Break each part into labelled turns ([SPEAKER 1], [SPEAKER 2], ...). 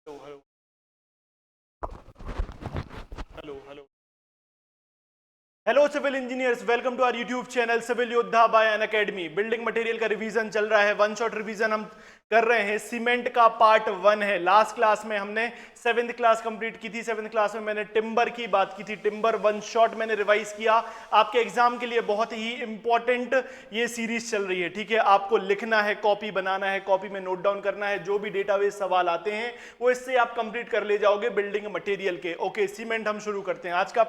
[SPEAKER 1] Hello hello hello hello hello civil engineers, welcome to our YouTube channel civil Yoddha by Unacademy. Building material का revision चल रहा है, one shot revision हम कर रहे हैं। सीमेंट का पार्ट 1 है। लास्ट क्लास में हमने 7th क्लास कंप्लीट की थी। 7th क्लास में मैंने टिम्बर की बात की थी। टिम्बर वन शॉट मैंने रिवाइज किया। आपके एग्जाम के लिए बहुत ही इंपॉर्टेंट ये सीरीज चल रही है, ठीक है। आपको लिखना है, कॉपी बनाना है, कॉपी में नोट डाउन करना है। जो भी डेटाबेस सवाल आते हैं वो इससे आप कंप्लीट कर ले जाओगे बिल्डिंग मटेरियल के। ओके, सीमेंट हम शुरू करते हैं। आज का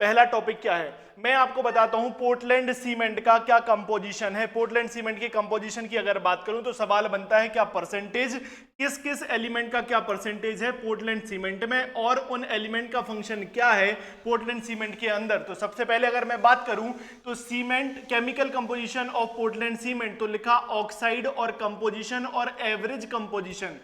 [SPEAKER 1] पहला टॉपिक क्या है, मैं आपको बताता हूं। पोर्टलैंड सीमेंट का क्या कंपोजिशन है। पोर्टलैंड सीमेंट की कंपोजिशन की अगर बात करूं तो सवाल बनता है क्या परसेंटेज, किस किस एलिमेंट का क्या परसेंटेज है पोर्टलैंड सीमेंट में, और उन एलिमेंट का फंक्शन क्या है पोर्टलैंड सीमेंट के अंदर। तो सबसे पहले अगर मैं बात करूं तो cement chemical composition of Portland cement, तो लिखा ऑक्साइड और कंपोजिशन और एवरेज कंपोजिशन।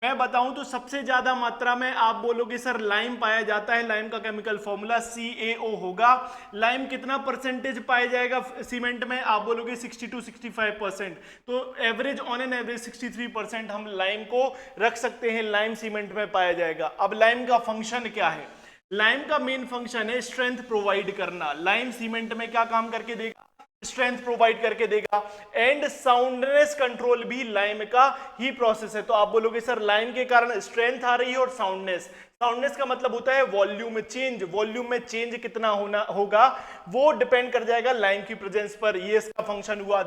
[SPEAKER 1] मैं बताऊं तो सबसे ज्यादा मात्रा में आप बोलोगे सर लाइम पाया जाता है। लाइम का केमिकल फॉर्मूला CaO होगा। लाइम कितना परसेंटेज पाया जाएगा सीमेंट में, आप बोलोगे 60 to 65%। तो एवरेज, ऑन एन एवरेज 63% हम लाइम को रख सकते हैं, लाइम सीमेंट में पाया जाएगा। अब लाइम का फंक्शन क्या है। लाइम का मेन फंक्शन है स्ट्रेंथ प्रोवाइड करना। लाइम सीमेंट में क्या काम करके देगा, स्ट्रेंथ प्रोवाइड करके देगा। एंड साउंडनेस कंट्रोल भी लाइम का ही प्रोसेस है। तो आप बोलोगे सर लाइम के कारण स्ट्रेंथ आ रही है और साउंडनेस। साउंडनेस का मतलब होता है वॉल्यूम चेंज। वॉल्यूम में चेंज कितना होगा वो डिपेंड कर जाएगा लाइम की प्रेजेंस पर। ये इसका फंक्शन हुआ।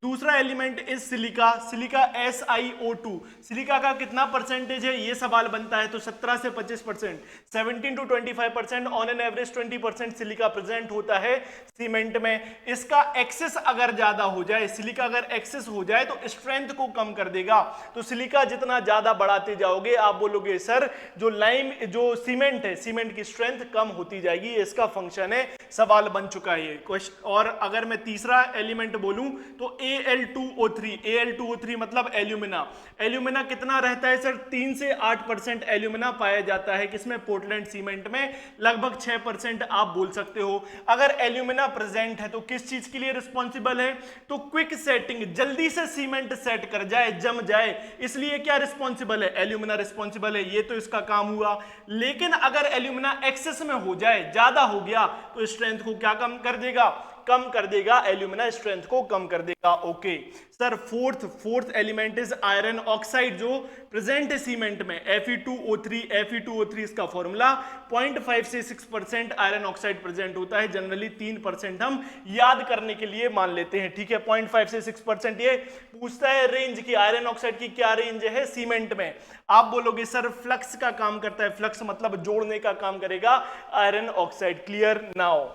[SPEAKER 1] दूसरा element is silica. Silica SiO2। Silica का कितना परसेंटेज है ये सवाल बनता है, तो 17 से 25%, 17 to 25%, on an average 20% silica present होता है सीमेंट में। इसका एक्सेस अगर ज्यादा हो जाए, सिलिका अगर एक्सेस हो जाए तो स्ट्रेंथ को कम कर देगा। तो सिलिका जितना ज्यादा बढ़ाते जाओगे आप बोलोगे सर जो सीमेंट है, सीमेंट की स्ट्रेंथ कम होती जाएगी। इसका फंक्शन है, सवाल बन चुका है ये क्वेश्चन। और अगर मैं तीसरा एलिमेंट बोलूं तो Al2O3। Al2O3 मतलब एल्यूमिना। एल्यूमिना कितना रहता है सर, 3 से 8% एल्यूमिना पाया जाता है किसमें, पोर्टलैंड सीमेंट में। लगभग 6% आप बोल सकते हो। अगर एल्यूमिना प्रेजेंट है तो किस चीज के लिए रिस्पॉन्सिबल है, तो क्विक सेटिंग, जल्दी से सीमेंट सेट कर जाए, जम जाए, इसलिए क्या रिस्पॉन्सिबल है, एल्यूमिना रिस्पॉन्सिबल है। ये तो इसका काम हुआ। लेकिन अगर एल्यूमिना एक्सेस में हो जाए, ज्यादा हो गया, तो स्ट्रेंथ को क्या कम कर देगा, कम कर देगा। एल्यूमिना स्ट्रेंथ को कम कर देगा। Okay sir, fourth element is iron oxide, जो प्रेजेंट है सीमेंट में। Fe2O3 इसका फॉर्मूला। 0.5 से 6% आयरन ऑक्साइड प्रेजेंट होता है। जनरली 3% हम याद करने के लिए मान लेते हैं, ठीक है। 0.5 से 6% ये पूछता है रेंज की, आयरन ऑक्साइड की क्या रेंज है सीमेंट में। आप बोलोगे सर फ्लक्स का काम करता है। फ्लक्स मतलब जोड़ने का काम करेगा आयरन ऑक्साइड। Clear now.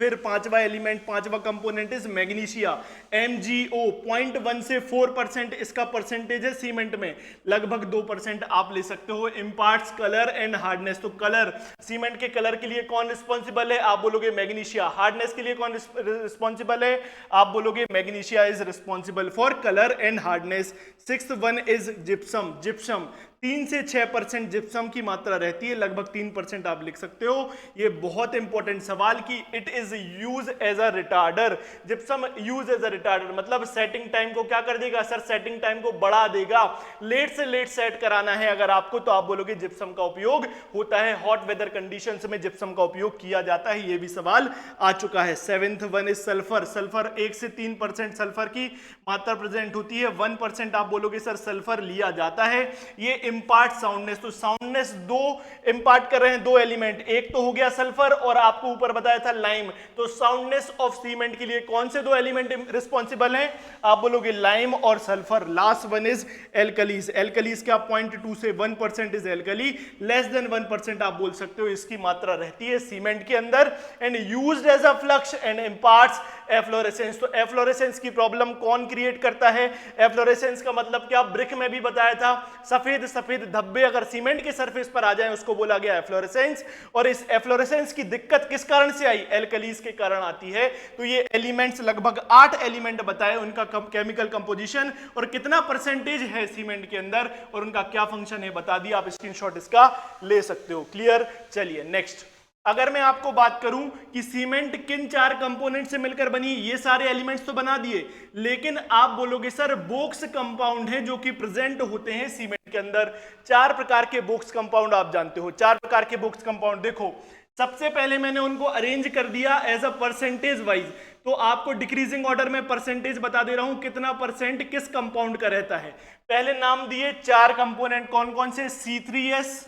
[SPEAKER 1] फिर पांचवा कंपोनेंट इज मैग्नीशिया। MgO 0.1 से 4% इसका परसेंटेज है सीमेंट में। लगभग 2% आप ले सकते हो। Imparts colour and hardness. तो कलर, सीमेंट के कलर के लिए कौन रिस्पॉन्सिबल है, आप बोलोगे मैग्नीशिया। हार्डनेस के लिए कौन रिस्पॉन्सिबल है, आप बोलोगे magnesia is responsible for colour and hardness. 6th one is gypsum. Gypsum 3 से 6% जिप्सम की मात्रा रहती है। लगभग 3% आप लिख सकते हो। ये बहुत इंपॉर्टेंट सवाल की it is use as a retarder. Gypsum use as a retarder मतलब सेटिंग टाइम को क्या कर देगा सर, सेटिंग टाइम को बढ़ा देगा। लेट से लेट सेट कराना है अगर आपको, तो आप बोलोगे जिप्सम का उपयोग होता है। हॉट वेदर कंडीशंस में जिप्सम का उपयोग किया जाता है। ये भी सवाल आ चुका है। 7th one is sulphur. Sulphur 1 से 3% सल्फर की मात्रा प्रेजेंट होती है। 1% आप बोलोगे सर सल्फर लिया जाता है। ये इम्पार्ट साउंडनेस। तो साउंडनेस दो इम्पार्ट कर रहे हैं, दो एलिमेंट। एक तो हो गया सल्फर और आपको ऊपर बताया था लाइम। तो साउंडनेस ऑफ सीमेंट के लिए कौन से दो एलिमेंट रिस्पॉन्सिबल हैं, आप बोलोगे लाइम और sulphur. Last one is alkalis. Alkalis क्या 0.2 से 1% इज एल्कली। लेस देन 1% आप बोल सकते हो इसकी मात्रा रहती है सीमेंट के अंदर। And used as a flux and imparts efflorescence. तो एफ्लोरेसेंस की प्रॉब्लम कौन क्रिएट करता है, एफ्लोरेसेंस का मतलब क्या, ब्रिक में भी बताया था। सफेद सफेद धब्बे अगर सीमेंट के सरफेस पर आ जाएं उसको बोला गया एफ्लोरेसेंस। और इस एफ्लोरेसेंस की दिक्कत किस कारण से आई, एल्कलीज के कारण आती है। तो ये एलिमेंट्स लगभग 8 एलिमेंट बताए, उनका केमिकल कंपोजिशन और कितना परसेंटेज है सीमेंट के अंदर और उनका क्या फंक्शन है बता दिया। आप स्क्रीनशॉट इसका ले सकते हो। क्लियर। चलिए नेक्स्ट। अगर मैं आपको बात करूं कि सीमेंट किन 4 कंपोनेंट से मिलकर बनी, ये सारे एलिमेंट्स तो बना दिए, लेकिन आप बोलोगे सर बोक्स कंपाउंड है जो कि प्रेजेंट होते हैं सीमेंट के अंदर। 4 प्रकार के बोक्स कंपाउंड आप जानते हो, 4 प्रकार के बोक्स कंपाउंड। देखो सबसे पहले मैंने उनको अरेंज कर दिया एज अ परसेंटेज वाइज, तो आपको डिक्रीजिंग ऑर्डर में परसेंटेज बता दे रहा हूं कितना परसेंट किस कंपाउंड का रहता है। पहले नाम दिए 4 कंपोनेंट, कौन कौन से? C3S,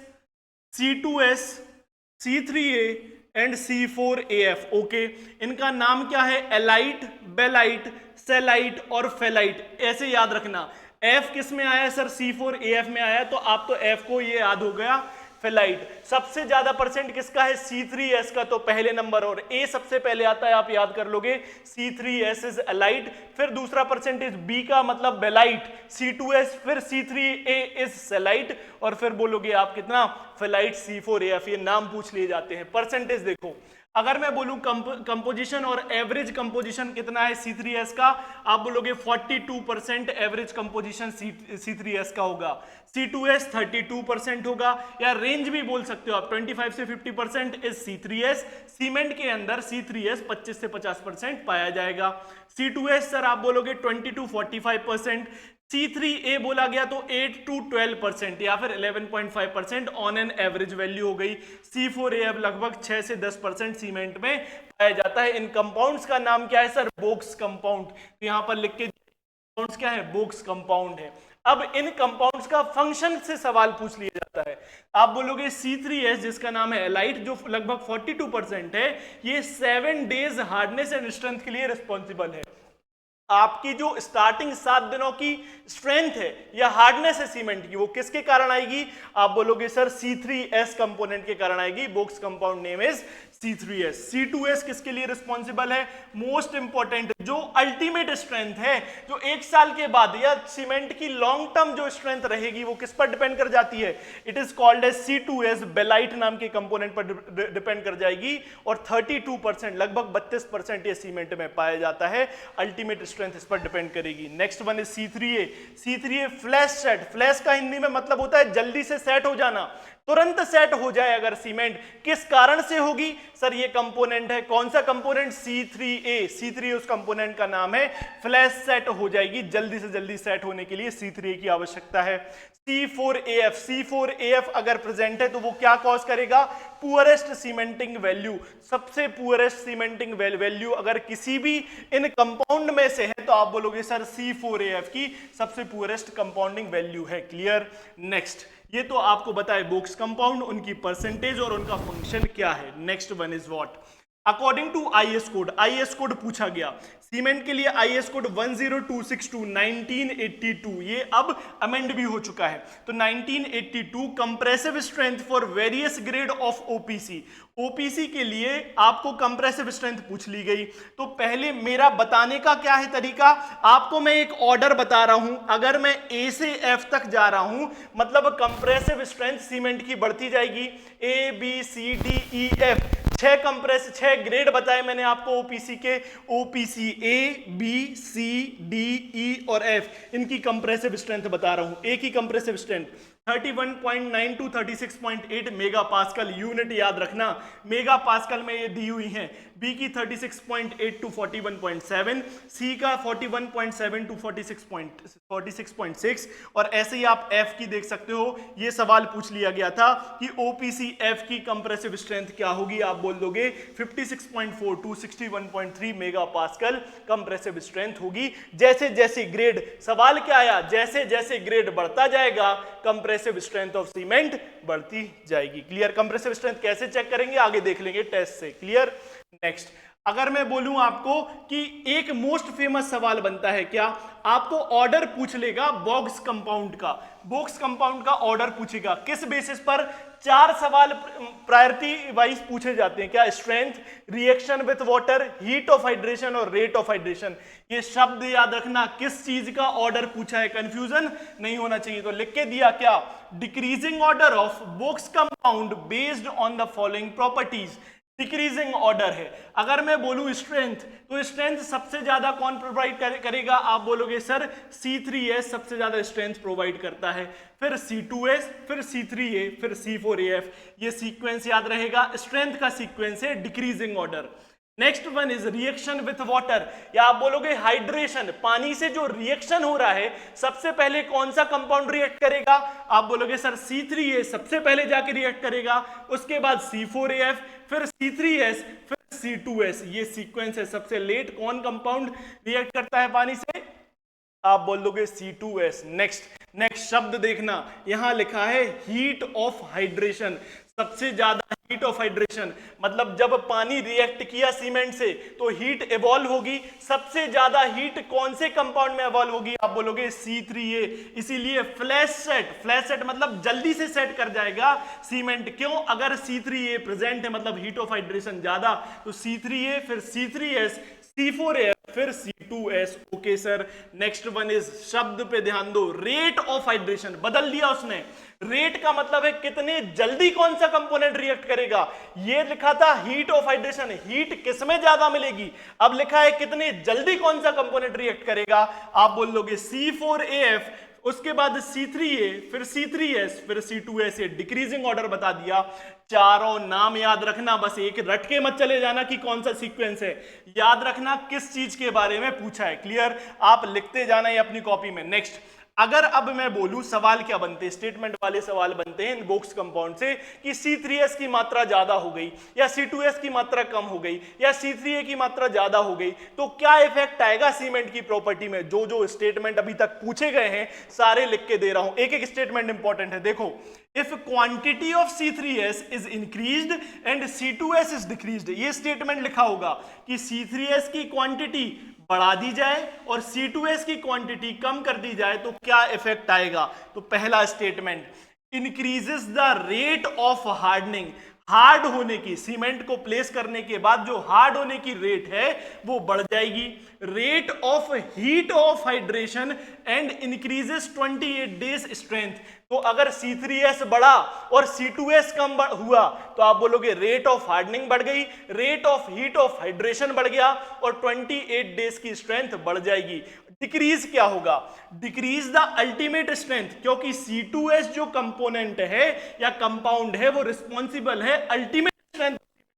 [SPEAKER 1] C2S, C3A and C4AF। Okay, इनका नाम क्या है? एलाइट, बेलाइट, सेलाइट और फेलाइट। ऐसे याद रखना। F किस में आया सर? C4AF में आया, तो आप तो F को ये याद हो गया, फेलाइट। सबसे ज्यादा परसेंट किसका है? C3S का, तो पहले नंबर, और A सबसे पहले आता है, आप याद कर लोगे, C3S इज एलाइट। फिर दूसरा परसेंटेज B का मतलब बेलाइट, C2S, फिर C3A इज सेलाइट, और फिर बोलोगे आप कितना? फेलाइट, C4AF। ये नाम पूछ लिए जाते हैं। परसेंटेज देखो, अगर मैं बोलूं कंपोजिशन और एवरेज कंपोजिशन कितना है C3S का, आप बोलोगे 42% एवरेज कंपोजिशन C3S का होगा। C2S 32% होगा, या रेंज भी बोल सकते हो आप, 25 से 50% इज C3S। सीमेंट के अंदर C3S 25 से 50% पाया जाएगा। C2S सर आप बोलोगे 20 to 45%। C3A बोला गया तो 8 to 12% या फिर 11.5% ऑन एन एवरेज वैल्यू हो गई। C4A लगभग 6 से 10% सीमेंट में पाया जाता है। इन कंपाउंड्स का नाम क्या है सर? Box compound. तो यहां पर लिख के कंपाउंड्स क्या है? बोक्स कंपाउंड है। अब इन कंपाउंड्स का फंक्शन से सवाल पूछ लिया जाता है। आप बोलोगे C3S जिसका नाम है एलाइट, जो लगभग 42% है, ये 7 डेज हार्डनेस एंड स्ट्रेंथ के लिए रिस्पॉन्सिबल है। आपकी जो स्टार्टिंग 7 दिनों की स्ट्रेंथ है या हार्डनेस है सीमेंट की, वो किसके कारण आएगी? आप बोलोगे सर C3S कंपोनेंट के कारण आएगी। Box compound name is C3S। C2S किसके लिए रिस्पॉन्सिबल है? मोस्ट इंपॉर्टेंट, जो अल्टीमेट स्ट्रेंथ है, जो 1 साल के बाद या सीमेंट की लॉन्ग टर्म जो स्ट्रेंथ रहेगी, वो किस पर डिपेंड कर जाती है? It is called as C2S, belite नाम के कंपोनेंट पर डिपेंड कर जाएगी। और 32% लगभग 32% ये सीमेंट में पाया जाता है। अल्टीमेट स्ट्रेंथ इस पर डिपेंड करेगी। Next one is C3A। C3A flash set. Flash का हिंदी में मतलब होता है जल्दी से सेट हो जाना, तुरंत सेट हो जाए अगर सीमेंट। किस कारण से होगी सर? ये कंपोनेंट है, कौन सा कंपोनेंट? C3A। C3A उस कंपोनेंट का नाम है, फ्लैश सेट हो जाएगी, जल्दी से जल्दी सेट होने के लिए C3A की आवश्यकता है। C4AF। C4AF अगर प्रेजेंट है तो वो क्या कॉज करेगा? Poorest cementing value. सबसे पुअरेस्ट सीमेंटिंग वैल्यू अगर किसी भी इन कंपाउंड में से है तो आप बोलोगे सर C4AF की सबसे पुअरेस्ट कंपाउंडिंग वैल्यू है। क्लियर? नेक्स्ट, ये तो आपको बताए बोक्स कंपाउंड, उनकी परसेंटेज और उनका फंक्शन क्या है। Next one is what? According to IS code. IS code पूछा गया सीमेंट के लिए। IS कोड 10262 1982, ये अब अमेंड भी हो चुका है। तो 1982 compressive strength for various grade of OPC। OPC के लिए आपको कंप्रेसिव स्ट्रेंथ पूछ ली गई। तो पहले मेरा बताने का क्या है तरीका? आपको मैं एक ऑर्डर बता रहा हूं, अगर मैं A से F तक जा रहा हूं, मतलब कंप्रेसिव स्ट्रेंथ सीमेंट की बढ़ती जाएगी। A B C D E F, 6 grade बताए मैंने आपको OPC के। OPC A B C D E और F, इनकी कंप्रेसिव स्ट्रेंथ बता रहा हूं। A की compressive strength 31.9 to 36.8 mega pascal, unit याद रखना, मेगा पास्कल में ये दी हुई हैं। B की 36.8 to 41.7, C का 41.7 to 46.6, और ऐसे ही आप F की देख सकते हो। ये सवाल पूछ लिया गया था कि OPC F की कंप्रेसिव स्ट्रेंथ क्या होगी? आप बोल दोगे 56.4 to 61.3 mega pascal compressive strength होगी। जैसे जैसे ग्रेड, सवाल क्या आया? जैसे जैसे ग्रेड बढ़ता जाएगा कंप्रेसिव स्ट्रेंथ ऑफ सीमेंट बढ़ती जाएगी। क्लियर? कंप्रेसिव स्ट्रेंथ कैसे चेक करेंगे आगे देख लेंगे टेस्ट से। क्लियर? नेक्स्ट, अगर मैं बोलूं आपको कि एक मोस्ट फेमस सवाल बनता है, क्या? आपको ऑर्डर पूछ लेगा बॉक्स कंपाउंड का। बॉक्स कंपाउंड का ऑर्डर पूछेगा, किस बेसिस पर? 4 सवाल प्रायोरिटी वाइज पूछे जाते हैं। क्या? Strength, reaction with water, heat of hydration और रेट ऑफ हाइड्रेशन। ये शब्द याद रखना, किस चीज का ऑर्डर पूछा है, कंफ्यूजन नहीं होना चाहिए। तो लिख के दिया क्या? Decreasing order of box compound based on the following properties. Decreasing order है। अगर मैं बोलूं स्ट्रेंथ, तो स्ट्रेंथ सबसे ज्यादा कौन प्रोवाइड करेगा? आप बोलोगे सर C3S सबसे ज्यादा स्ट्रेंथ प्रोवाइड करता है, फिर C2S, फिर C3A, फिर C4AF। ये सीक्वेंस याद रहेगा, स्ट्रेंथ का सीक्वेंस है decreasing order. Next one is reaction with water, या आप बोलोगे हाइड्रेशन, पानी से जो रिएक्शन हो रहा है सबसे पहले कौन सा कंपाउंड रिएक्ट करेगा? आप बोलोगे सर C3A सबसे पहले जाके रिएक्ट करेगा, उसके बाद C4AF, फिर C3S, फिर C2S। ये सीक्वेंस है। सबसे लेट कौन कंपाउंड रिएक्ट करता है पानी से? आप बोल दोगे C2S। नेक्स्ट शब्द देखना, यहां लिखा है हीट ऑफ हाइड्रेशन। सबसे ज्यादा हीट ऑफ हाइड्रेशन मतलब जब पानी रिएक्ट किया सीमेंट से तो हीट इवॉल्व होगी। सबसे ज्यादा हीट कौन से कंपाउंड में इवॉल्व होगी? आप बोलोगे C3A। इसीलिए फ्लैश सेट मतलब जल्दी से सेट कर जाएगा सीमेंट। क्यों? अगर C3A प्रेजेंट है मतलब हीट ऑफ हाइड्रेशन ज्यादा, तो C3A, फिर C3S, C4A, फिर C2S। Okay sir. Next one is, शब्द पे ध्यान दो, रेट ऑफ हाइड्रेशन बदल दिया उसने। रेट का मतलब है कितने जल्दी कौन सा कंपोनेंट रिएक्ट करेगा। ये लिखा था हीट ऑफ हाइड्रेशन, हीट किसमें ज्यादा मिलेगी, अब लिखा है कितने जल्दी कौन सा कंपोनेंट रिएक्ट करेगा। आप बोल लोगे C4AF, उसके बाद C3A, फिर C3S, फिर C2S। ये डिक्रीजिंग ऑर्डर बता दिया। चारों नाम याद रखना, बस एक रट के मत चले जाना कि कौन सा सीक्वेंस है, याद रखना किस चीज के बारे में पूछा है। क्लियर? आप लिखते जाना ये अपनी कॉपी में। नेक्स्ट, अगर अब मैं बोलूं सवाल क्या बनते हैं, स्टेटमेंट वाले सवाल बनते हैं इन बॉक्स कंपाउंड से कि C3S की मात्रा ज्यादा हो गई या C2S की मात्रा कम हो गई या C3A की मात्रा ज्यादा हो गई, तो क्या इफेक्ट आएगा सीमेंट की प्रॉपर्टी में। जो जो स्टेटमेंट अभी तक पूछे गए हैं सारे लिख के दे रहा हूं, एक एक स्टेटमेंट इंपॉर्टेंट है। देखो, if quantity of C3S is increased and C2S is decreased, ये स्टेटमेंट लिखा होगा कि C3S की क्वांटिटी बढ़ा दी जाए और C2S की क्वांटिटी कम कर दी जाए तो क्या इफेक्ट आएगा। तो पहला statement, increases the rate of hardening, hard होने की, सीमेंट को प्लेस करने के बाद जो हार्ड होने की रेट है वो बढ़ जाएगी। Rate of heat of hydration and increases 28 days strength, तो अगर C3S बढ़ा और C2S कम हुआ तो आप बोलोगे रेट ऑफ हार्डनिंग बढ़ गई, rate of heat of hydration बढ़ गया और 28 डेज की स्ट्रेंथ बढ़ जाएगी। डिक्रीज क्या होगा? डिक्रीज द अल्टीमेट स्ट्रेंथ, क्योंकि C2S जो कंपोनेंट है या कंपाउंड है वो रिस्पॉन्सिबल है अल्टीमेट स्ट्रेंथ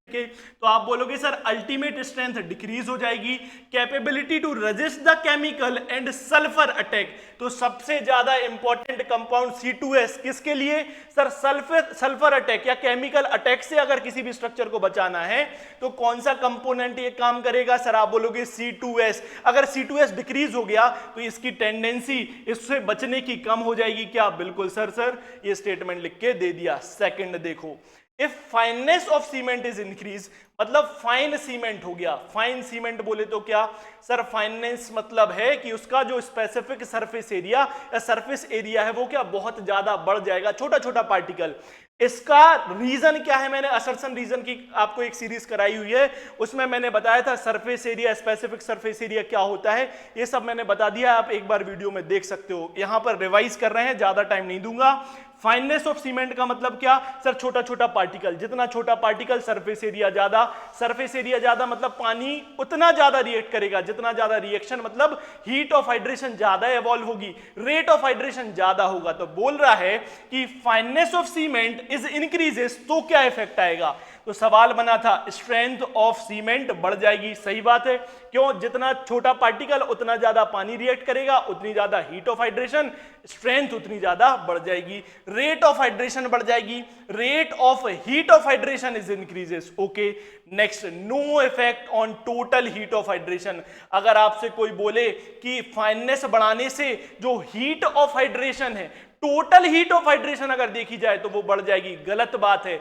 [SPEAKER 1] के, तो आप बोलोगे सर अल्टीमेट स्ट्रेंथ डिक्रीज हो जाएगी। Capability to resist the chemical and sulphur attack, तो सबसे ज्यादा इंपॉर्टेंट कंपाउंड C2S किसके लिए? सर सल्फर अटैक या केमिकल अटैक से अगर किसी भी स्ट्रक्चर को बचाना है तो कौन सा कंपोनेंट ये काम करेगा? सर आप बोलोगे C2S। अगर C2S डिक्रीज हो गया तो इसकी टेंडेंसी इससे बचने की कम हो जाएगी। क्या? बिल्कुल सर ये स्टेटमेंट लिख के दे दिया। सेकंड देखो, if fineness of cement is increase, मतलब फाइन सीमेंट हो गया। फाइन सीमेंट बोले तो क्या? सर फाइननेस मतलब है कि उसका जो स्पेसिफिक सरफेस एरिया या सरफेस एरिया है वो क्या बहुत ज्यादा बढ़ जाएगा, छोटा छोटा पार्टिकल। इसका रीजन क्या है? मैंने असर्शन रीजन की आपको एक सीरीज कराई हुई है, उसमें मैंने बताया था surface area, specific surface area क्या होता है, ये सब मैंने बता दिया। आप एक बार वीडियो में देख सकते हो। यहां पर रिवाइज कर रहे हैं, ज्यादा टाइम नहीं दूंगा। फाइननेस ऑफ सीमेंट का मतलब क्या? सर छोटा छोटा पार्टिकल, जितना छोटा पार्टिकल सरफेस एरिया ज्यादा, सरफेस एरिया ज्यादा मतलब पानी उतना ज्यादा रिएक्ट करेगा, जितना ज्यादा रिएक्शन मतलब हीट ऑफ हाइड्रेशन ज्यादा इवॉल्व होगी, रेट ऑफ हाइड्रेशन ज्यादा होगा। तो बोल रहा है कि fineness of cement is increases, तो क्या इफेक्ट आएगा? तो सवाल बना था स्ट्रेंथ ऑफ सीमेंट बढ़ जाएगी। सही बात है, क्यों? जितना छोटा पार्टिकल उतना ज्यादा पानी रिएक्ट करेगा, उतनी ज्यादा हीट ऑफ हाइड्रेशन, स्ट्रेंथ उतनी ज्यादा बढ़ जाएगी। रेट ऑफ हाइड्रेशन बढ़ जाएगी, rate of heat of hydration is increases. Okay. Next, no effect on total heat of hydration. अगर आपसे कोई बोले कि फाइननेस बढ़ाने से जो हीट ऑफ हाइड्रेशन है, टोटल हीट ऑफ हाइड्रेशन अगर देखी जाए तो वो बढ़ जाएगी, गलत बात है।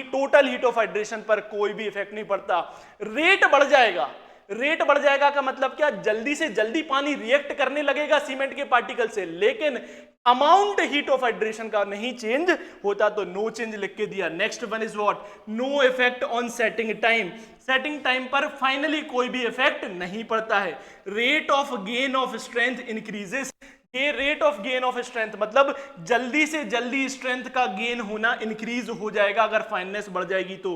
[SPEAKER 1] टोटल हीट ऑफ हाइड्रेशन पर कोई भी इफेक्ट नहीं पड़ता। रेट बढ़ जाएगा, रेट बढ़ जाएगा का मतलब क्या? जल्दी से जल्दी पानी रिएक्ट करने लगेगा सीमेंट के पार्टिकल से, लेकिन अमाउंट हीट ऑफ हाइड्रेशन का नहीं चेंज होता, तो नो चेंज लिख के दिया। Next one is what? No effect on setting time, setting time पर फाइनली कोई भी इफेक्ट नहीं पड़ता है। Rate of gain of strength increases, ये rate of gain of strength मतलब जल्दी से जल्दी स्ट्रेंथ का गेन होना इंक्रीज हो जाएगा अगर फाइननेस बढ़ जाएगी तो।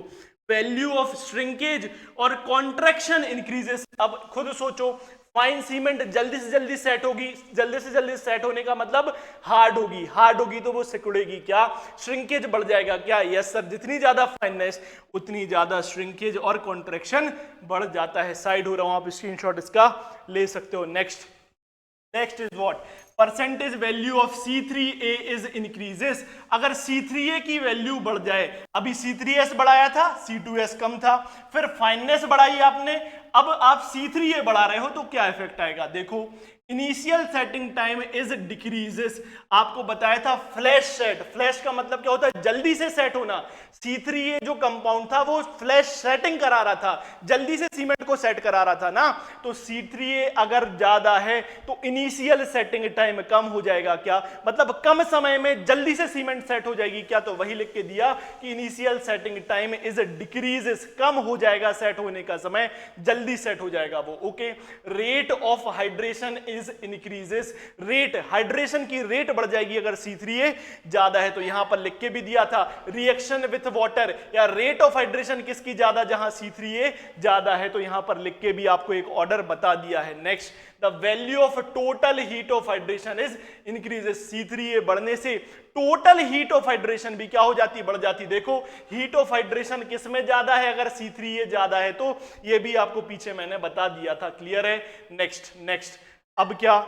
[SPEAKER 1] वैल्यू ऑफ श्रिंकेज और कॉन्ट्रैक्शन इंक्रीजेस। अब खुद सोचो, फाइन सीमेंट जल्दी से जल्दी सेट होगी, जल्दी से जल्दी सेट होने का मतलब हार्ड होगी, हार्ड होगी तो वो सिकुड़ेगी, क्या श्रिंकेज बढ़ जाएगा क्या? यस सर, जितनी ज्यादा फाइननेस उतनी ज्यादा श्रिंकेज और कॉन्ट्रैक्शन बढ़ जाता है। साइड हो रहा हूं, आप स्क्रीनशॉट इसका ले सकते हो। Next is what? Percentage value of C3A is increases. अगर C3A की वैल्यू बढ़ जाए, अभी C3S बढ़ाया था, C2S कम था, फिर फाइननेस बढ़ाई आपने, अब आप C3A बढ़ा रहे हो तो क्या इफेक्ट आएगा? देखो, initial setting time is decreases. आपको बताया था फ्लैश सेट, फ्लैश का मतलब क्या होता है? जल्दी से सेट होना। C3A जो कंपाउंड था वो फ्लैश सेटिंग करा रहा था, जल्दी से सीमेंट को सेट करा रहा था ना। तो C3A अगर ज्यादा है तो इनिशियल सेटिंग टाइम कम हो जाएगा, क्या मतलब कम समय में जल्दी से सीमेंट सेट हो जाएगी क्या? तो वही लिख के दिया कि initial setting time is decreases, कम हो जाएगा सेट होने का समय, जल्दी सेट हो जाएगा वो। Okay, rate of hydration is increases. Rate, hydration की रेट बढ़ जाएगी अगर C3A ज्यादा है। तो यहां पर लिख के भी दिया था रिएक्शन विथ वाटर, या रेट ऑफ हाइड्रेशन किसकी ज्यादा? जहां C3A ज्यादा है। तो यहां पर लिख के भी आपको एक ऑर्डर बता दिया है। Next, the value of total heat of hydration is increases. C3A बढ़ने से टोटल हीट ऑफ हाइड्रेशन भी क्या हो जाती है? बढ़ जाती। देखो, हीट ऑफ हाइड्रेशन किस में ज्यादा है? अगर C3A ज्यादा है तो ये भी आपको पीछे मैंने बता दिया था। क्लियर है? नेक्स्ट अब क्या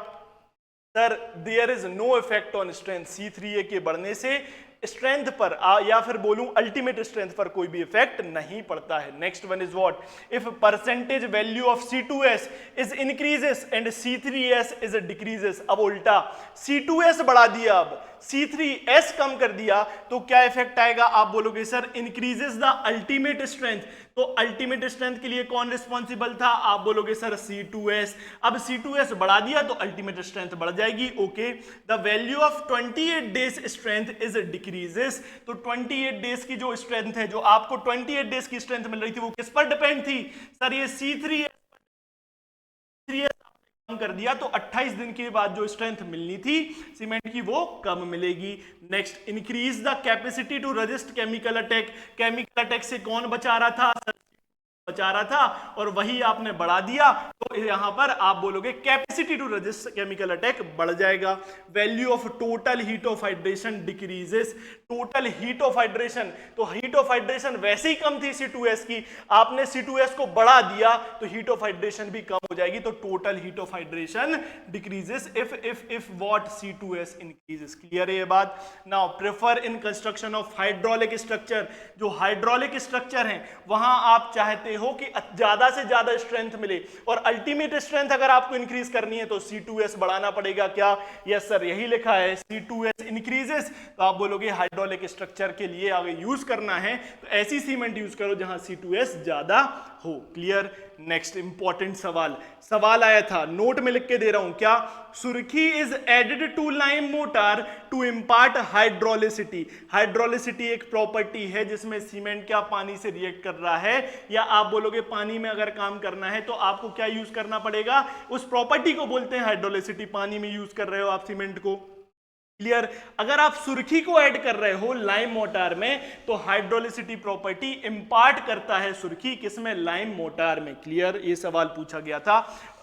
[SPEAKER 1] sir? There is no effect on strength. C3A के बढ़ने से स्ट्रेंथ पर या फिर बोलूं अल्टीमेट स्ट्रेंथ पर कोई भी इफेक्ट नहीं पड़ता है। Next one is what? If percentage value of C2S is increases and C3S is decreases. अब उल्टा, C2S बढ़ा दिया, अब C3S कम कर दिया तो क्या इफेक्ट आएगा? आप बोलोगे sir increases the ultimate strength. तो अल्टीमेट स्ट्रेंथ के लिए कौन रिस्पॉन्सिबल था? आप बोलोगे सर C2S। अब C2S बढ़ा दिया तो अल्टीमेट स्ट्रेंथ बढ़ जाएगी। Okay, the value of 28 days strength is decreases. तो 28 डेज की जो स्ट्रेंथ है, जो आपको 28 डेज की स्ट्रेंथ मिल रही थी, वो किस पर डिपेंड थी? सर ये C3S कम कर दिया तो 28 दिन के बाद जो स्ट्रेंथ मिलनी थी सीमेंट की वो कम मिलेगी। Next, increase the capacity to resist chemical attack. Chemical attack से कौन बचा रहा था? बचा रहा था, और वही आपने बढ़ा दिया तो यहां पर आप बोलोगे capacity to resist chemical attack बढ़ जाएगा। Value of total heat of hydration decreases. Total heat of hydration, तो हीट ऑफ हाइड्रेशन वैसे ही कम थी C2S की, आपने C2S को बढ़ा दिया तो हीट ऑफ हाइड्रेशन भी कम हो जाएगी। तो total heat of hydration decreases if what? C2S increases. Clear है ये बात? Now prefer in construction of hydraulic structure. जो हाइड्रोलिक स्ट्रक्चर है वहां आप चाहते हो कि ज्यादा से ज्यादा स्ट्रेंथ मिले, और अल्टीमेट स्ट्रेंथ अगर आपको इंक्रीज करनी है तो C2S बढ़ाना पड़ेगा। क्या? यस सर, यही लिखा है C2S इंक्रीजेस। तो आप बोलोगे हाइड्रोलिक स्ट्रक्चर के लिए आगे यूज करना है तो ऐसी सीमेंट यूज करो जहां C2S ज्यादा हो। क्लियर? नेक्स्ट इंपॉर्टेंट सवाल आया था, नोट में लिख के दे रहा हूं, क्या? Surkhi is added to lime mortar to impart hydraulicity. Hydraulicity एक प्रॉपर्टी है जिसमें सीमेंट क्या पानी से रिएक्ट कर रहा है, या आप बोलोगे पानी में अगर काम करना है तो आपको क्या यूज करना पड़ेगा? उस प्रॉपर्टी को बोलते हैं हाइड्रोलिसिटी। पानी में यूज कर रहे हो आप सीमेंट को। क्लियर? अगर आप सुर्खी को ऐड कर रहे हो लाइम मोटार में तो हाइड्रोलिसिटी प्रॉपर्टी इंपार्ट करता है सुर्खी, किसमें? लाइम मोटार में। क्लियर? ये सवाल पूछा गया था,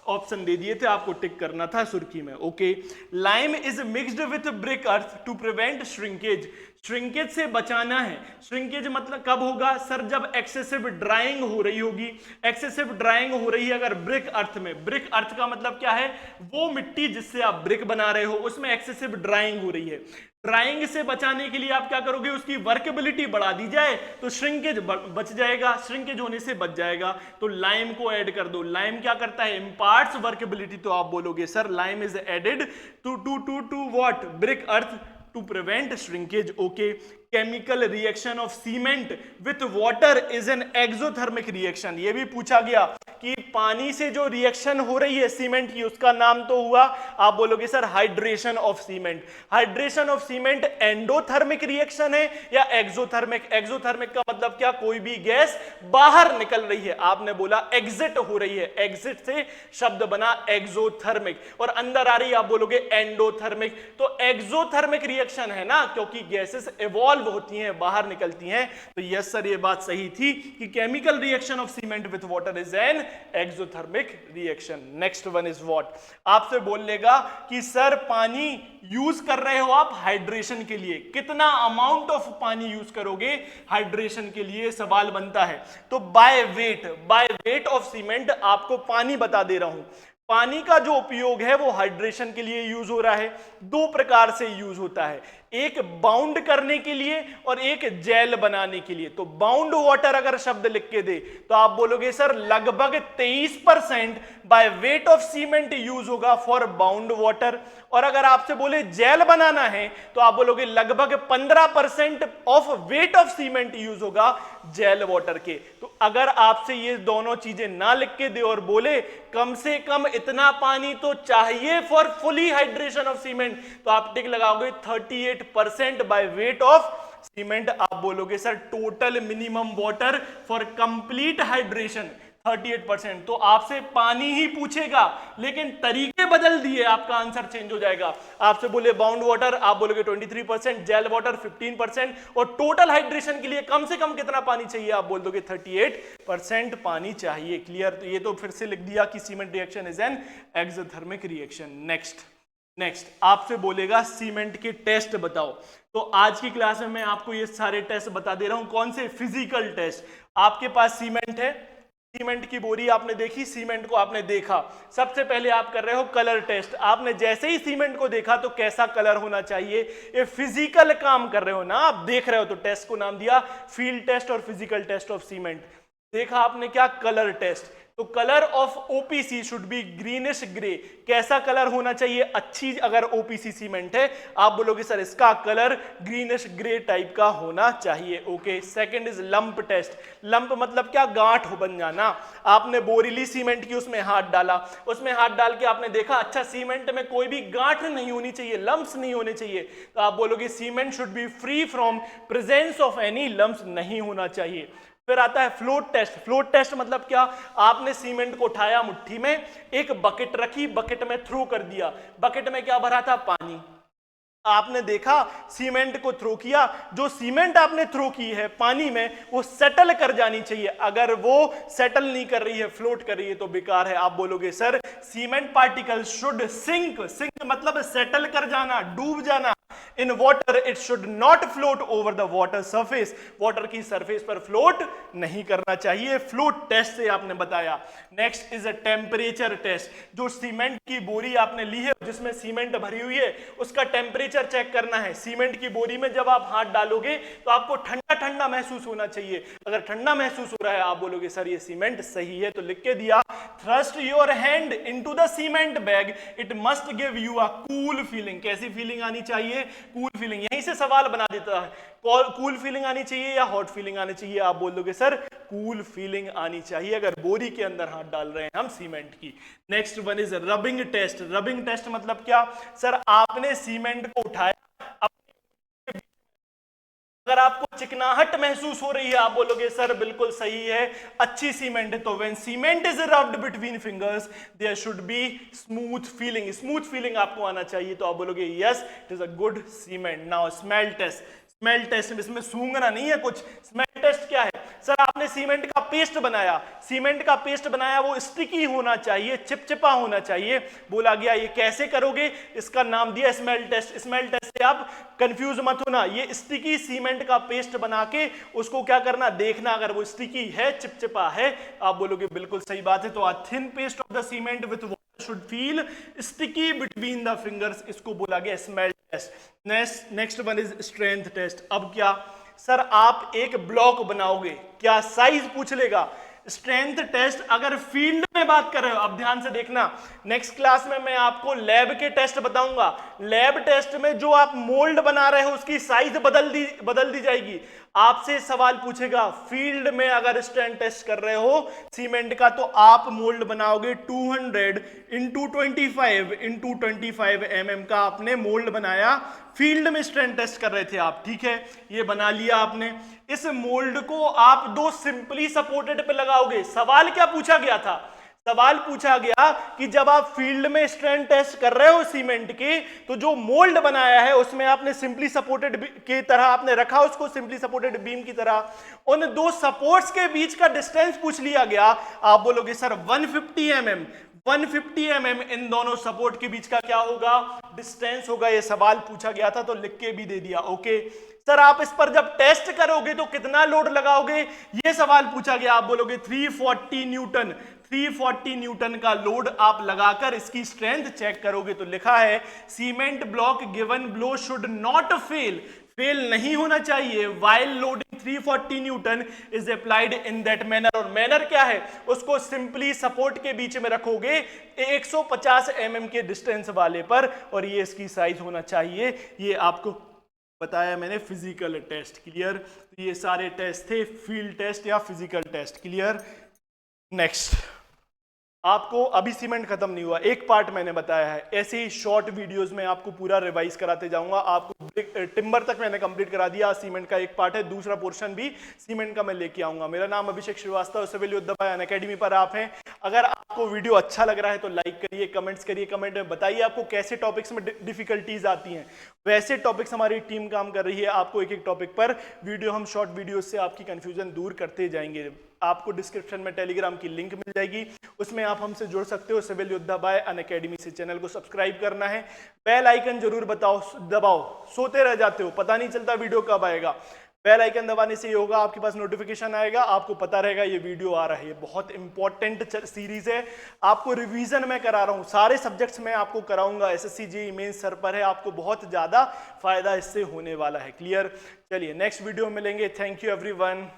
[SPEAKER 1] ऑप्शन दे दिए थे, आपको टिक करना था सुर्खी में। Okay, lime is mixed with brick earth to prevent shrinkage. Shrinkage से बचाना है। श्रिंकेज मतलब कब होगा? सर जब एक्सेसिव ड्राइंग हो रही होगी। एक्सेसिव ड्राइंग हो रही है अगर ब्रिक अर्थ में। ब्रिक अर्थ का मतलब क्या है? वो मिट्टी जिससे आप ब्रिक बना रहे हो उसमें एक्सेसिव ड्राइंग हो रही है। ड्राइंग से बचाने के लिए आप क्या करोगे? उसकी वर्केबिलिटी बढ़ा दी जाए तो श्रिंकेज बच जाएगा, श्रिंकेज होने से बच जाएगा। तो लाइम को ऐड कर दो। लाइम क्या करता है? Imparts workability. तो आप बोलोगे sir lime is added to what? Brick earth to prevent shrinkage. Okay, chemical reaction of cement with water is an exothermic reaction. ये भी पूछा गया कि पानी से जो रिएक्शन हो रही है सीमेंट की उसका नाम तो हुआ, आप बोलोगे sir hydration of cement. Hydration of cement endothermic reaction है या एक्सोथर्मिक? एक्सोथर्मिक का मतलब क्या? कोई भी गैस बाहर निकल रही है, आपने बोला एग्जिट हो रही है, एग्जिट से शब्द बना एक्सोथर्मिक, और अंदर आ रही है आप बोलोगे एंडोथर्मिक। तो एक्सोथर्मिक रिएक्शन है ना, क्योंकि गैसेस इवॉल्व डिसॉल्व होती हैं, बाहर निकलती हैं। तो यस सर, ये बात सही थी कि chemical reaction of cement with water is an exothermic reaction. Next one is what, आपसे बोलेगा कि सर पानी यूज कर रहे हो आप हाइड्रेशन के लिए, कितना अमाउंट ऑफ पानी यूज करोगे हाइड्रेशन के लिए, सवाल बनता है। तो बाय वेट ऑफ सीमेंट आपको पानी बता दे रहा हूं। पानी का जो उपयोग है वो हाइड्रेशन के लिए यूज हो रहा है, दो प्रकार से यूज होता है, एक बाउंड करने के लिए और एक जेल बनाने के लिए। तो बाउंड वाटर अगर शब्द लिख के दे तो आप बोलोगे सर लगभग 23% by weight of cement use होगा फॉर बाउंड वाटर, और अगर आपसे बोले जेल बनाना है तो आप बोलोगे लगभग 15% of weight of cement use होगा जेल वाटर के। तो अगर आपसे ये दोनों चीजें ना लिख के दे और बोले कम से कम इतना पानी तो चाहिए for fully hydration of cement, तो आप टिक लगाओगे 38% बाय वेट ऑफ सीमेंट। आप बोलोगे sir total minimum water for complete hydration 38%। तो आपसे पानी ही पूछेगा लेकिन तरीके बदल दिए, आपका आंसर चेंज हो जाएगा। आपसे बोले बाउंड वाटर, आप बोलोगे 23%, जेल वाटर 15%, और टोटल हाइड्रेशन के लिए कम से कम कितना पानी चाहिए, आप बोल दोगे 38% पानी चाहिए। क्लियर? तो ये तो फिर से लिख दिया कि cement reaction is an exothermic reaction. Next आपसे बोलेगा सीमेंट के टेस्ट बताओ। तो आज की क्लास में मैं आपको ये सारे टेस्ट बता दे रहा हूं। कौन से? Physical test. आपके पास सीमेंट है, सीमेंट की बोरी आपने देखी, सीमेंट को आपने देखा, सबसे पहले आप कर रहे हो कलर टेस्ट। आपने जैसे ही सीमेंट को देखा तो कैसा कलर होना चाहिए, ये फिजिकल काम कर रहे हो ना, आप देख रहे हो, तो टेस्ट को नाम दिया फील्ड टेस्ट और फिजिकल टेस्ट ऑफ सीमेंट। देखा आपने क्या? Colour test. तो colour of OPC should be greenish grey. कैसा कलर होना चाहिए? अच्छी अगर ओपीसी सीमेंट है आप बोलोगे सर इसका कलर ग्रीनिश ग्रे टाइप का होना चाहिए। Okay. Second is lump test. Lump मतलब क्या? गांठ बन जाना। आपने बोरीली सीमेंट की, उसमें हाथ डाला, उसमें हाथ डाल के आपने देखा अच्छा सीमेंट में कोई भी गांठ नहीं होनी चाहिए, लम्प्स नहीं होने चाहिए, तो आप बोलोगे cement should be free from presence of any lumps, नहीं होना चाहिए। फिर आता है फ्लोट टेस्ट। फ्लोट टेस्ट मतलब क्या? आपने सीमेंट को उठाया, मुट्ठी में एक बकेट रखी, बकेट में थ्रो कर दिया, बकेट में क्या भरा था? पानी। आपने देखा सीमेंट को थ्रो किया, जो सीमेंट आपने थ्रो की है पानी में वो सेटल कर जानी चाहिए, अगर वो सेटल नहीं कर रही है, फ्लोट कर रही है, तो बेकार है। आप बोलोगे sir cement particle should sink. Sink मतलब सेटल कर जाना, डूब जाना। In water it should not float over the water surface, water की सरफेस पर फ्लोट नहीं करना चाहिए। फ्लोट टेस्ट से आपने बताया। Next is a temperature test. जो सीमेंट की बोरी आपने ली है जिसमें सीमेंट भरी हुई है उसका टेम्परेचर चेक करना है। सीमेंट की बोरी में जब आप हाथ डालोगे तो आपको ठंडा ठंडा महसूस होना चाहिए, अगर ठंडा महसूस हो रहा है आप बोलोगे सर ये सीमेंट सही है। तो लिख के दिया thrust your hand into the cement bag, it must give you a cool feeling. कैसी फीलिंग आनी चाहिए? Cool feeling. यहीं से सवाल बना देता है, कूल फीलिंग आनी चाहिए या हॉट फीलिंग आनी चाहिए, आप बोल दोगे सर कूल फीलिंग आनी चाहिए अगर बोरी के अंदर हाथ डाल रहे हैं हम सीमेंट की। Next one is rubbing test. Rubbing test मतलब क्या? सर आपने सीमेंट को उठाया, अगर आपको चिकनाहट महसूस हो रही है आप बोलोगे सर बिल्कुल सही है, अच्छी सीमेंट है। तो when cement is rubbed between fingers there should be smooth feeling, smooth feeling आपको आना चाहिए, तो आप बोलोगे yes it is a good cement. Now smell test. Smell test इसमें सूंघना नहीं है कुछ। स्मेल टेस्ट क्या है? सर आपने सीमेंट का पेस्ट बनाया, सीमेंट का पेस्ट बनाया, वो स्टिकी होना चाहिए, चिपचिपा होना चाहिए। बोला गया ये कैसे करोगे? इसका नाम दिया स्मेल टेस्ट। स्मेल टेस्ट से आप कंफ्यूज मत होना, ये स्टिकी सीमेंट का पेस्ट बना के उसको क्या करना, देखना, अगर वो स्टिकी है, चिपचिपा है, आप बोलोगे बिल्कुल सही बात है। तो a thin paste of the cement with should feel sticky between the fingers, इसको बोला गया smell test. Next one is strength test. अब क्या सर आप एक ब्लॉक बनाओगे, क्या साइज पूछ लेगा। स्ट्रेंथ टेस्ट अगर फील्ड में बात कर रहे हो, अब ध्यान से देखना, नेक्स्ट क्लास में मैं आपको लैब के टेस्ट बताऊंगा। लैब टेस्ट में जो आप मोल्ड बना रहे हो उसकी साइज बदल दी जाएगी। आपसे सवाल पूछेगा फील्ड में अगर स्ट्रेंथ टेस्ट कर रहे हो सीमेंट का तो आप मोल्ड बनाओगे 200 इंटू 25 mm का आपने मोल्ड बनाया, फील्ड में स्ट्रेंथ टेस्ट कर रहे थे आप, ठीक है, ये बना लिया आपने। इस मोल्ड को आप दो सिंपली सपोर्टेड पे लगाओगे। सवाल क्या पूछा गया था? सवाल पूछा गया कि जब आप फील्ड में स्ट्रेंथ टेस्ट कर रहे हो सीमेंट की, तो जो मोल्ड बनाया है उसमें आपने सिंपली सपोर्टेड की तरह आपने रखा उसको, सिंपली सपोर्टेड बीम की तरह, उन दो सपोर्ट्स के बीच का डिस्टेंस पूछ लिया गया। आप बोलोगे सर 150 mm, 150 mm इन दोनों सपोर्ट के बीच का क्या होगा, डिस्टेंस होगा। ये सवाल पूछा गया था तो लिख के भी दे दिया। ओके सर, आप इस पर जब टेस्ट करोगे तो कितना लोड लगाओगे, ये सवाल पूछा गया। आप बोलोगे 340 न्यूटन, 340 न्यूटन का लोड आप लगाकर इसकी स्ट्रेंथ चेक करोगे। तो लिखा है cement block given below should not fail, fail नहीं होना चाहिए while loading 340 Newton is applied in that manner. और मैनर क्या है, उसको सिंपली सपोर्ट के बीच में रखोगे 150 mm के डिस्टेंस वाले पर, और ये इसकी साइज होना चाहिए। ये आपको बताया मैंने फिजिकल टेस्ट। क्लियर? तो ये सारे टेस्ट थे, फील्ड टेस्ट या फिजिकल टेस्ट। क्लियर? नेक्स्ट, आपको अभी सीमेंट खत्म नहीं हुआ, एक पार्ट मैंने बताया है, ऐसे ही शॉर्ट वीडियोस में आपको पूरा रिवाइज कराते जाऊंगा। आपको टिम्बर तक मैंने कंप्लीट करा दिया, सीमेंट का एक पार्ट है, दूसरा पोर्शन भी सीमेंट का मैं लेके आऊंगा। मेरा नाम अभिषेक Srivastava, civil Yoddha bye Unacademy पर आप हैं। अगर आपको वीडियो अच्छा लग रहा है तो लाइक करिए, कमेंट्स करिए, कमेंट में बताइए आपको कैसे टॉपिक्स में डिफिकल्टीज आती हैं। वैसे टॉपिक्स हमारी टीम काम कर रही है, आपको एक एक टॉपिक पर वीडियो, हम शॉर्ट वीडियो से आपकी कंफ्यूजन दूर करते जाएंगे। आपको डिस्क्रिप्शन में टेलीग्राम की लिंक मिल जाएगी, उसमें आप हमसे जुड़ सकते हो। सिविल योद्धा बाय अनअकैडमी से चैनल को सब्सक्राइब करना है, बेल आइकन जरूर दबाओ, सोते रह जाते हो, पता नहीं चलता वीडियो कब आएगा। बेल आइकन दबाने से ये होगा, आपके पास नोटिफिकेशन आएगा, आपको पता रहेगा ये वीडियो आ रहा है। बहुत इंपॉर्टेंट सीरीज है, आपको रिवीजन में करा रहा हूँ, सारे सब्जेक्ट्स में आपको कराऊंगा। एसएससी जेईई मेंस सर पर है, आपको बहुत ज्यादा फायदा इससे होने वाला है। क्लियर? चलिए नेक्स्ट वीडियो में मिलेंगे। Thank you everyone.